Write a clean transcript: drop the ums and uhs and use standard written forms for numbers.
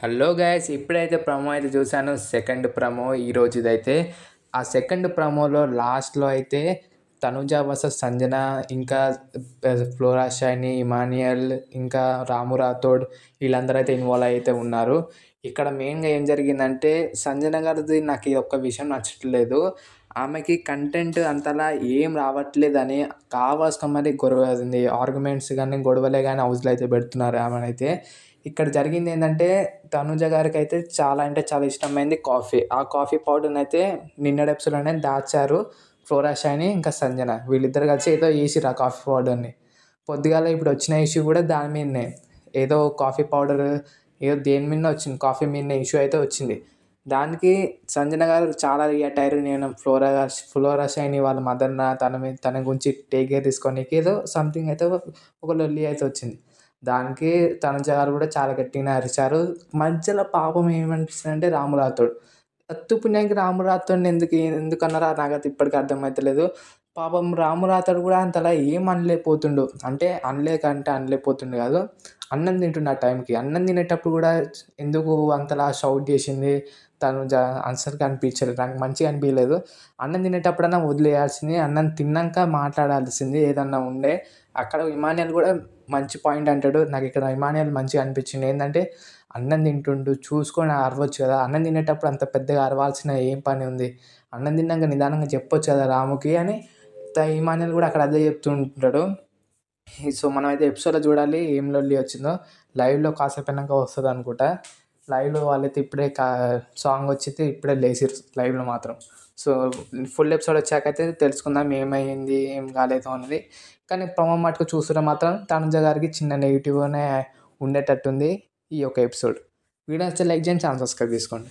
Hello guys, ఇప్పుడైతే promo అయితే చూశాను. సెకండ్ ప్రోమో ఈరోజుదైతే. ఆ సెకండ్ ప్రోమోలో లాస్ట్లో అయితే తనుజ వర్సెస్ సంజన, ఇంకా ఫ్లోరా షైనీ, ఇమాన్యుయల్, ఇంకా రాము రాథోడ్ వీళ్ళందరూ అయితే ఇన్వాల్వ్ అయితే ఉన్నారు. ఇక్కడ మెయిన్గా ఏం జరిగిందంటే సంజన గారిది నాకు ఈ ఒక్క విషయం నచ్చట్లేదు. ఆమెకి కంటెంట్ అంతలా ఏం రావట్లేదని కావాల్సిన మరి ఆర్గ్యుమెంట్స్ కానీ గొడవలే కానీ హౌస్లో అయితే పెడుతున్నారు ఆమెనైతే. ఇక్కడ జరిగింది ఏంటంటే తనుజ గారికి అయితే చాలా అంటే చాలా ఇష్టమైంది కాఫీ. ఆ కాఫీ పౌడర్ని అయితే నిన్నటి ఎపిసోడ్లోనే దాచారు ఫ్లోరా షైనీ ఇంకా సంజన. వీళ్ళిద్దరు కలిసి ఏదో వేసిర్రు ఆ కాఫీ పౌడర్ని. పొద్దుగాల ఇప్పుడు వచ్చిన ఇష్యూ కూడా దాని మీదనే. ఏదో కాఫీ పౌడర్ ఏదో దేని మీదనే వచ్చింది, కాఫీ మీదనే ఇష్యూ అయితే వచ్చింది. దానికి సంజన గారు చాలా రియాక్ట్ అయ్యారు. నేను ఫ్లోరా షైనీ వాళ్ళ మదర్న తన గురించి టేక్ కేర్ తీసుకోనికి ఏదో సంథింగ్ అయితే ఒక లొల్లి అయితే వచ్చింది. దానికి తనుజ గారు కూడా చాలా గట్టిగానే అరిచారు. మధ్యలో పాపం ఏమనిపిస్తుందంటే రాము రాథోడ్ అత్తు పుణ్యానికి రాము రాథోడ్ని ఎందుకన్నారో నాకైతే ఇప్పటికీ అర్థమవుతలేదు. పాపం రాము రాథోడ్ కూడా అంతలా ఏం అనలేకపోతుండు. అంటే అనలేకపోతుండు కాదు, అన్నం తింటుండు ఆ టైంకి. అన్నం తినేటప్పుడు కూడా ఎందుకు అంతలా షౌట్ చేసింది తనుజ అస్సలుకి అనిపించలేదు, నాకు మంచిగా అనిపించలేదు. అన్నం తినేటప్పుడన్నా వదిలేయాల్సింది, అన్నం తిన్నాక మాట్లాడాల్సింది ఏదన్నా ఉండే. అక్కడ ఇమాన్యుయల్ కూడా మంచి పాయింట్ అంటాడు. నాకు ఇక్కడ ఇమాన్యుయల్ మంచిగా అనిపించింది. ఏంటంటే అన్నం తింటుండు చూసుకొని అరవచ్చు కదా, అన్నం తినేటప్పుడు అంత పెద్దగా అరవాల్సిన ఏం పని ఉంది, అన్నం తిన్నాక నిదానంగా చెప్పొచ్చు కదా రాముకి అని ఇమాన్యుయల్ కూడా అక్కడ అదే చెప్తూ ఉంటాడు. సో మనమైతే ఎపిసోడ్లో చూడాలి ఏం లొల్లి వచ్చిందో. లైవ్లో కాసేపు అయినాక వస్తుంది అనుకుంటా. లైవ్లో వాళ్ళైతే ఇప్పుడే సాంగ్ వచ్చితే ఇప్పుడే లేచిర్రు లైవ్లో మాత్రం. సో ఫుల్ ఎపిసోడ్ వచ్చాకైతే తెలుసుకుందాం ఏమైంది ఏం కాలేదు అన్నది. కానీ ప్రోమో మటుకు చూస్తుంటే మాత్రం తనుజ గారికి చిన్న నెగిటివ్గానే ఉండేటట్టుంది ఈ యొక్క ఎపిసోడ్. వీడియో నచ్చితే లైక్ చేయండి, ఛానల్ సబ్స్క్రైబ్ చేసుకోండి.